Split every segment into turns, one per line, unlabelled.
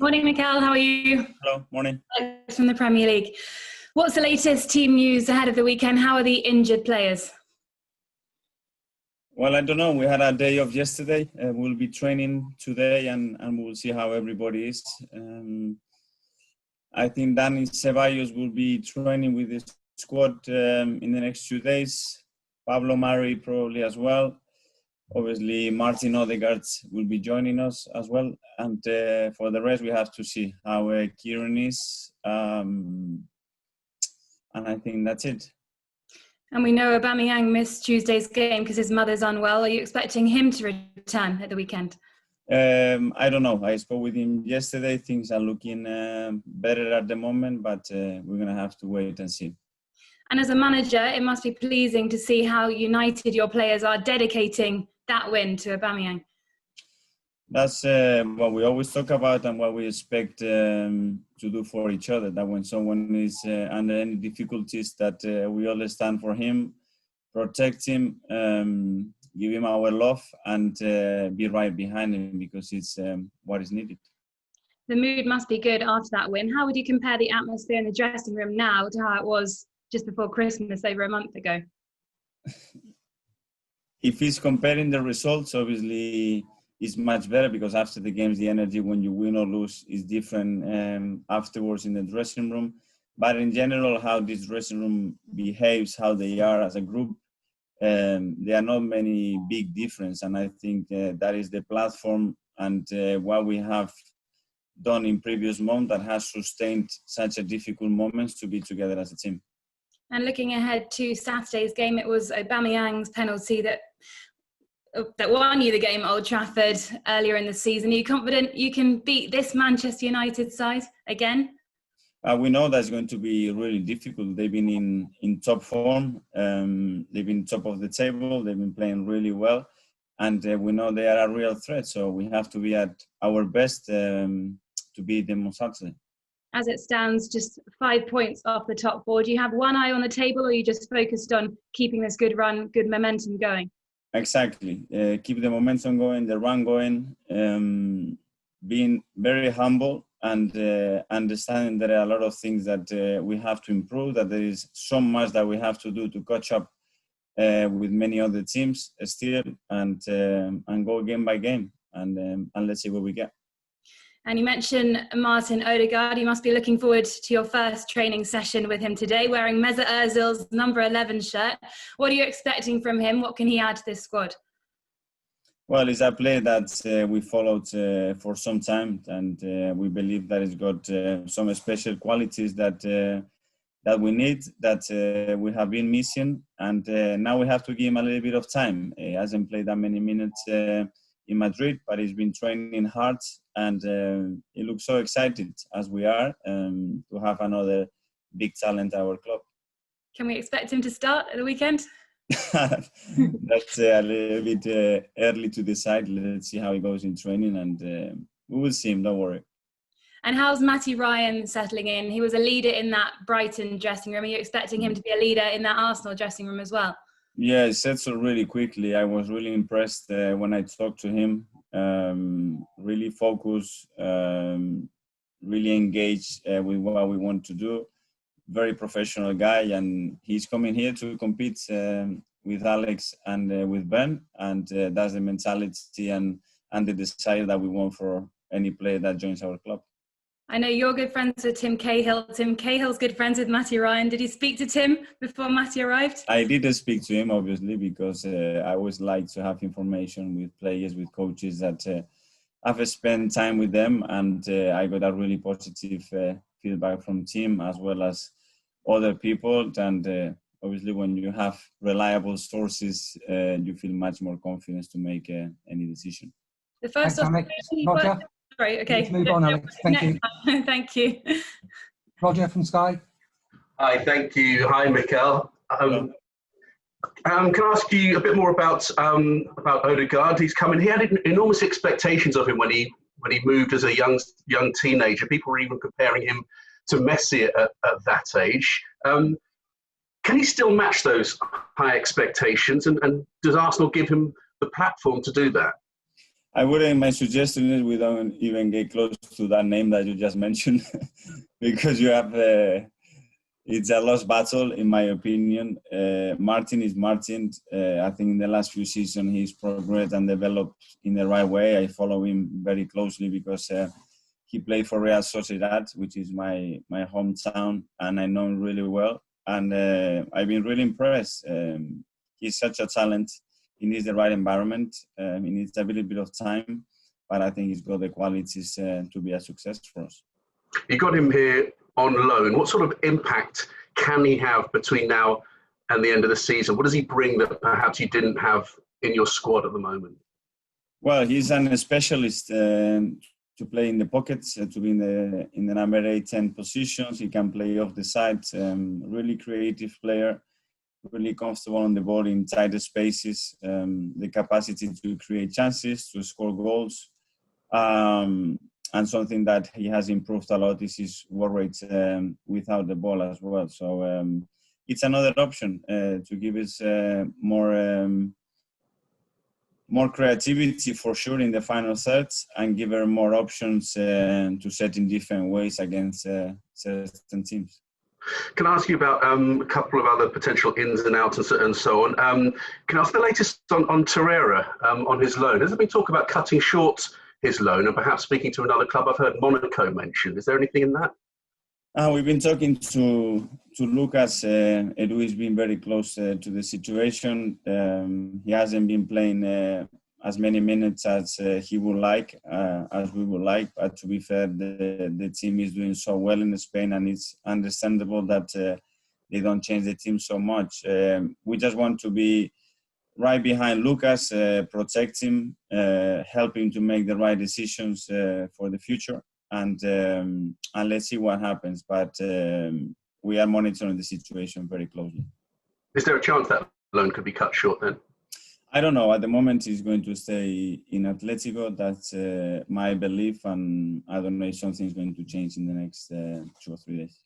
Morning, Mikel. How are you?
Hello, morning.
From the Premier League. What's the latest team news ahead of the weekend? How are the injured players?
Well, I don't know. We had a day off yesterday. We'll be training today and we'll see how everybody is. I think Dani Ceballos will be training with the squad in the next 2 days. Pablo Mari probably as well. Obviously, Martin Odegaard will be joining us as well. And for the rest, we have to see how Kieran is. And I think that's it.
And we know Aubameyang missed Tuesday's game because his mother's unwell. Are you expecting him to return at the weekend?
I don't know. I spoke with him yesterday. Things are looking better at the moment, but we're going to have to wait and see.
And as a manager, it must be pleasing to see how united your players are dedicating that win to Aubameyang.
That's what we always talk about and what we expect to do for each other. That when someone is under any difficulties, that we all stand for him, protect him, give him our love, and be right behind him because it's what is needed.
The mood must be good after that win. How would you compare the atmosphere in the dressing room now to how it was just before Christmas over a month ago?
If he's comparing the results, obviously it's much better because after the games, the energy when you win or lose is different afterwards in the dressing room. But in general, how this dressing room behaves, how they are as a group, there are not many big difference. And I think that is the platform and what we have done in previous months that has sustained such a difficult moments to be together as a team.
And looking ahead to Saturday's game, it was Aubameyang's penalty that won you the game at Old Trafford earlier in the season. Are you confident you can beat this Manchester United side again?
We know that's going to be really difficult. They've been in top form. They've been top of the table. They've been playing really well. And we know they are a real threat. So we have to be at our best to beat them on Saturday.
As it stands, just 5 points off the top four. Do you have one eye on the table or are you just focused on keeping this good run, good momentum going?
Exactly. Keep the momentum going, the run going, being very humble and understanding there are a lot of things that we have to improve, that there is so much that we have to do to catch up with many other teams still and go game by game and let's see what we get.
And you mentioned Martin Odegaard. You must be looking forward to your first training session with him today, wearing Mesut Ozil's number 11 shirt. What are you expecting from him? What can he add to this squad?
Well, it's a player that we followed for some time, and we believe that he's got some special qualities that we need, that we have been missing, and now we have to give him a little bit of time. He hasn't played that many minutes in Madrid, but he's been training hard, and he looks so excited as we are to have another big talent at our club.
Can we expect him to start at the weekend?
That's a little bit early to decide. Let's see how he goes in training, and we will see him, don't worry.
And how's Matty Ryan settling in? He was a leader in that Brighton dressing room. Are you expecting him to be a leader in that Arsenal dressing room as well?
Yeah, he settled really quickly. I was really impressed when I talked to him. Really focused, really engaged with what we want to do. Very professional guy, and he's coming here to compete with Alex and with Ben, and that's the mentality and the desire that we want for any player that joins our club.
I know you're good friends with Tim Cahill. Tim Cahill's good friends with Matty Ryan. Did you speak to Tim before Matty arrived?
I did speak to him, obviously, because I always like to have information with players, with coaches that I've spent time with them, and I got a really positive feedback from Tim as well as other people. And obviously, when you have reliable sources, you feel much more confidence to make any decision.
The first
Roger.
Sorry, okay.
Let's move on, Alex. Thank you.
Thank you.
Roger from Sky.
Hi, thank you. Hi, Mikel. Can I ask you a bit more about Odegaard? He's coming. He had enormous expectations of him when he moved as a young teenager. People were even comparing him to Messi at that age. Can he still match those high expectations? And does Arsenal give him the platform to do that?
I wouldn't. My suggestion is we don't even get close to that name that you just mentioned, because you have. It's a lost battle, in my opinion. Martin is Martin. I think in the last few seasons he's progressed and developed in the right way. I follow him very closely because he played for Real Sociedad, which is my hometown, and I know him really well. And I've been really impressed. He's such a talent. He needs the right environment. He needs a little bit of time, but I think he's got the qualities to be a success for us.
You got him here on loan. What sort of impact can he have between now and the end of the season? What does he bring that perhaps you didn't have in your squad at the moment?
Well, he's a specialist to play in the pockets, to be in the number 8-10 positions. He can play off the side. Really creative player, really comfortable on the ball in tighter spaces. The capacity to create chances, to score goals. And something that he has improved a lot is his work rate without the ball as well. So it's another option to give us more creativity for sure in the final thirds, and give her more options to set in different ways against certain teams.
Can I ask you about a couple of other potential ins and outs and so on? Can I ask the latest on Torreira on his loan? Has there been talk about cutting short his loan and perhaps speaking to another club? I've heard Monaco mentioned. Is there anything in that?
We've been talking to Lucas. Edu has been very close to the situation. He hasn't been playing as many minutes as he would like, as we would like. But to be fair, the team is doing so well in Spain, and it's understandable that they don't change the team so much. We just want to be right behind Lucas, protect him, help him to make the right decisions for the future, and let's see what happens. But we are monitoring the situation very closely. Is there a chance that loan could be cut short then? I don't know. At the moment, he's going to stay in Atletico. That's my belief, and I don't know if something's going to change in the next 2 or 3 days.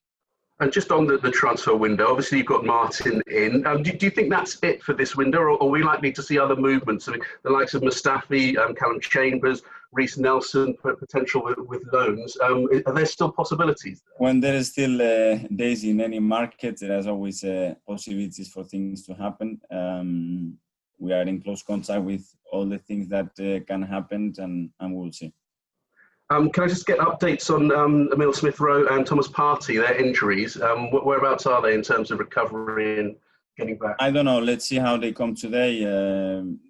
And just on the transfer window, obviously you've got Martin in. Do you think that's it for this window, or are we likely to see other movements? I mean, the likes of Mustafi, Callum Chambers, Reiss Nelson, potential with loans. Are there still possibilities? When there is still days in any market, there is always possibilities for things to happen. We are in close contact with all the things that can happen, and we'll see. Can I just get updates on Emile Smith-Rowe and Thomas Partey, their injuries? Whereabouts are they in terms of recovery and getting back? I don't know. Let's see how they come today.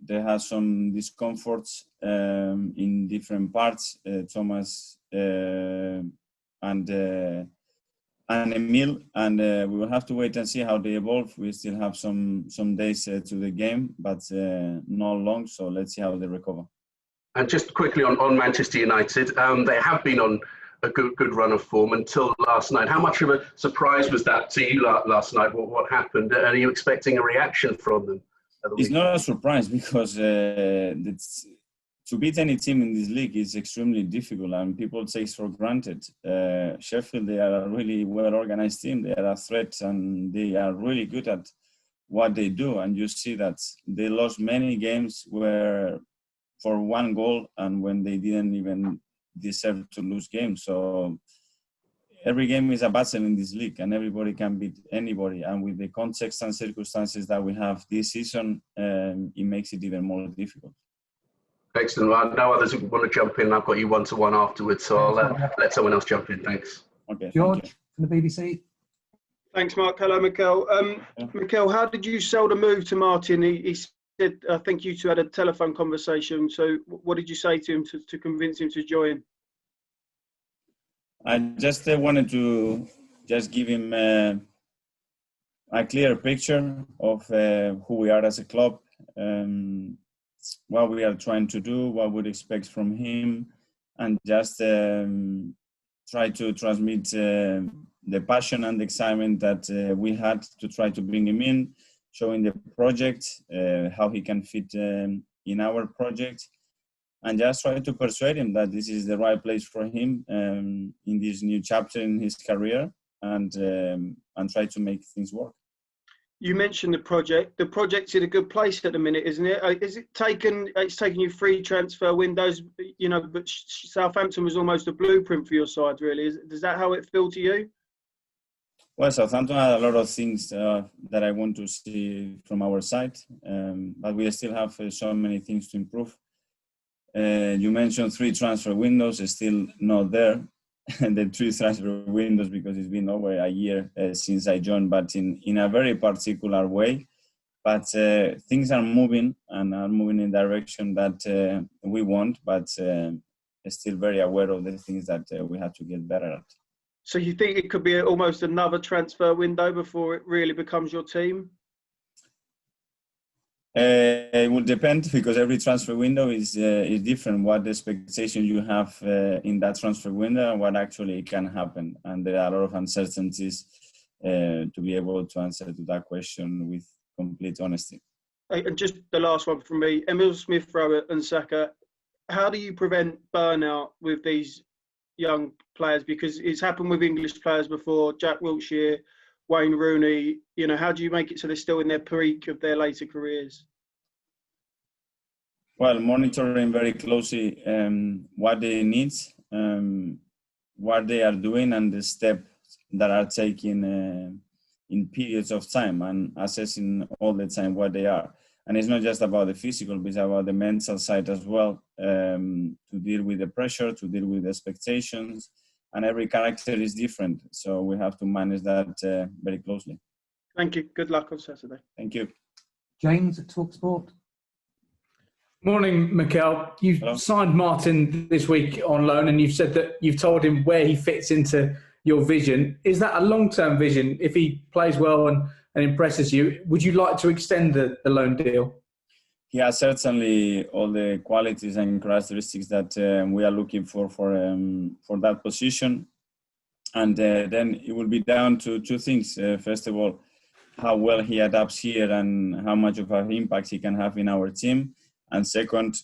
They have some discomforts in different parts, Thomas and Emile, and we will have to wait and see how they evolve. We still have some days to the game, but not long, so let's see how they recover. And just quickly on Manchester United, they have been on a good run of form until last night. How much of a surprise was that to you last night? What happened? Are you expecting a reaction from them? It's not a surprise, because to beat any team in this league is extremely difficult, and people take for granted. Sheffield, they are a really well-organized team. They are a threat, and they are really good at what they do. And you see that they lost many games for one goal, and when they didn't even deserve to lose games. So every game is a battle in this league, and everybody can beat anybody. And with the context and circumstances that we have this season, it makes it even more difficult. Excellent. Well, now others want to jump in. I've got you one-to-one afterwards, so I'll let someone else jump in. Thanks. Okay.
George from the BBC.
Thanks, Mark. Hello, Mikel. Mikel, how did you sell the move to Martin? He said, I think you two had a telephone conversation. So what did you say to him to convince him to join?
I just wanted to just give him a clear picture of who we are as a club, what we are trying to do, what we would expect from him, and just try to transmit the passion and the excitement that we had to try to bring him in, showing the project, how he can fit in our project, and just try to persuade him that this is the right place for him in this new chapter in his career, and try to make things work.
You mentioned the project. The project's in a good place at the minute, isn't it? It's taken you 3 transfer windows, you know, but Southampton was almost a blueprint for your side, really. Does that how it feel to you?
Well, Southampton had a lot of things that I want to see from our side, but we still have so many things to improve. You mentioned 3 transfer windows, still not there. The 3 transfer windows, because it's been over a year since I joined, but in a very particular way. But things are moving and are moving in the direction that we want, but still very aware of the things that we have to get better at.
So you think it could be almost another transfer window before it really becomes your team?
It will depend, because every transfer window is different. What expectation you have in that transfer window and what actually can happen, and there are a lot of uncertainties to be able to answer to that question with complete honesty.
And just the last one from me: Emile Smith-Rowe and Saka. How do you prevent burnout with these young players? Because it's happened with English players before. Jack Wilshere, Wayne Rooney, you know, how do you make it so they're still in their peak of their later careers?
Well, monitoring very closely what they need, what they are doing, and the steps that are taken in periods of time, and assessing all the time what they are. And it's not just about the physical, but it's about the mental side as well, to deal with the pressure, to deal with the expectations. And every character is different, so we have to manage that very closely.
Thank you. Good luck on Saturday.
Thank you.
James at TalkSport.
Morning, Mikel. You've signed Martin this week on loan, and you've said that you've told him where he fits into your vision. Is that a long-term vision? If he plays well and impresses you, would you like to extend the loan deal?
He has certainly all the qualities and characteristics that we are looking for that position. And then it will be down to 2 things. First of all, how well he adapts here and how much of an impact he can have in our team. And second,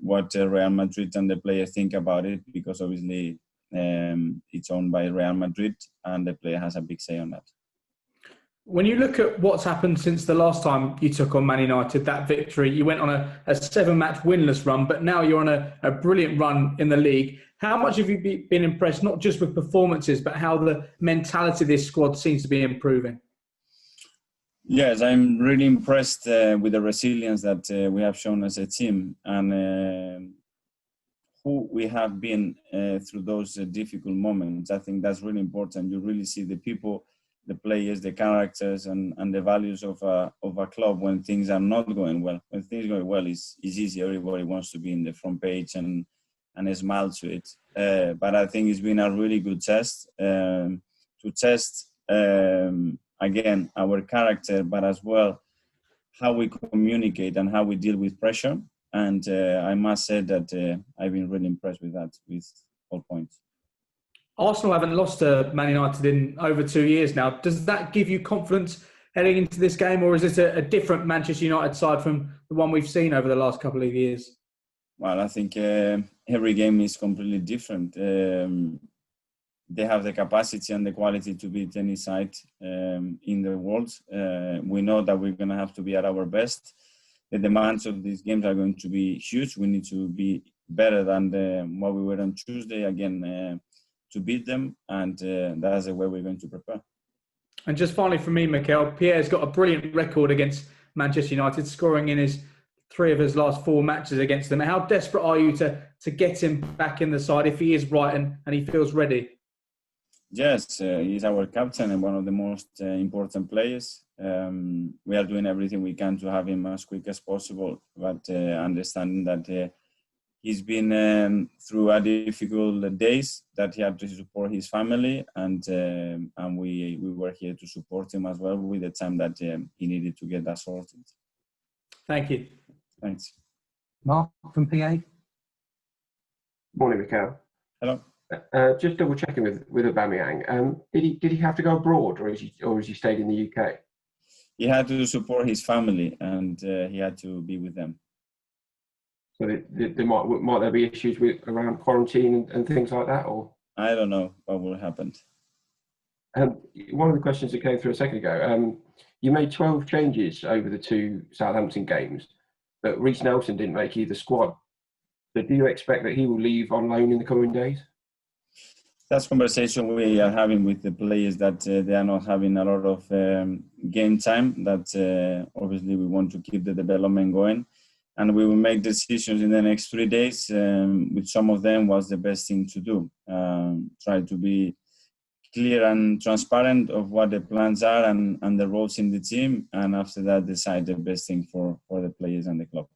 what Real Madrid and the players think about it, because obviously it's owned by Real Madrid and the player has a big say on that.
When you look at what's happened since the last time you took on Man United, that victory, you went on a 7-match winless run, but now you're on a brilliant run in the league. How much have you been impressed, not just with performances, but how the mentality of this squad seems to be improving?
Yes, I'm really impressed with the resilience that we have shown as a team, and who we have been through those difficult moments. I think that's really important. You really see the people, the players, the characters, and the values of a club when things are not going well. When things go well, it's easy. Everybody wants to be in the front page and smile to it. But I think it's been a really good test to test, again, our character, but as well how we communicate and how we deal with pressure. And I must say that I've been really impressed with that, with all points.
Arsenal haven't lost to Man United in over 2 years now. Does that give you confidence heading into this game, or is it a different Manchester United side from the one we've seen over the last couple of years?
Well, I think every game is completely different. They have the capacity and the quality to beat any side in the world. We know that we're going to have to be at our best. The demands of these games are going to be huge. We need to be better than what we were on Tuesday again to beat them, and that's the way we're going to prepare.
And just finally from me, Mikel, Pierre's got a brilliant record against Manchester United, scoring in 3 of his last 4 matches against them. How desperate are you to get him back in the side if he is right and he feels ready?
Yes, he's our captain and one of the most important players. We are doing everything we can to have him as quick as possible, but understanding that he's been through a difficult days, that he had to support his family, and we were here to support him as well with the time that he needed to get that sorted.
Thank you.
Thanks.
Mark from PA.
Morning, Mikel.
Hello.
Just double checking with Aubameyang. Did he have to go abroad, or has he stayed in the UK?
He had to support his family, and he had to be with them.
So there might there be issues around quarantine and things like that, or?
I don't know what will happen.
One of the questions that came through a second ago, you made 12 changes over the 2 Southampton games, but Reiss Nelson didn't make either squad. So do you expect that he will leave on loan in the coming days?
That's conversation we are having with the players, that they are not having a lot of game time, that obviously we want to keep the development going, and we will make decisions in the next 3 days. With some of them, what's the best thing to do. Try to be clear and transparent of what the plans are and the roles in the team, and after that decide the best thing for the players and the club.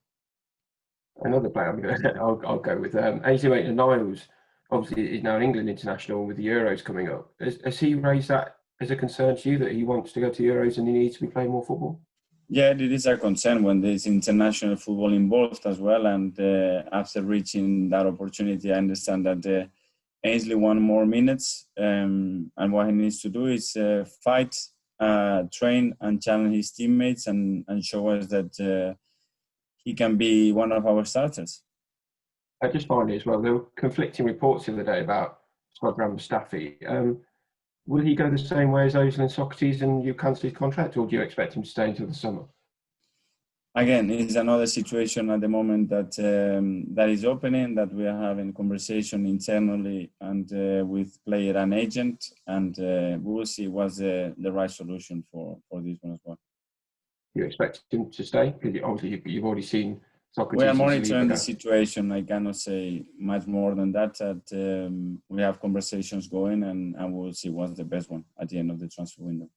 Another player I'll go with AC Niles. Obviously, he's now an England international with the Euros coming up. Has he raised that as a concern to you, that he wants to go to Euros and he needs to be playing more football?
Yeah, it is a concern when there's international football involved as well. And after reaching that opportunity, I understand that Ainsley won more minutes. And what he needs to do is fight, train and challenge his teammates and show us that he can be one of our starters.
I just find it as well, there were conflicting reports the other day about Squadron Mustafi. Will he go the same way as Ozil and Socrates and you cancel his contract, or do you expect him to stay until the summer?
Again, it's another situation at the moment that that is opening, that we are having conversation internally and with player and agent, and we will see what's the right solution for this one as well. You
expect him to stay? Because obviously you've already seen Socrates.
We are monitoring the situation. I cannot say much more than that. We have conversations going, and we'll see what's the best one at the end of the transfer window.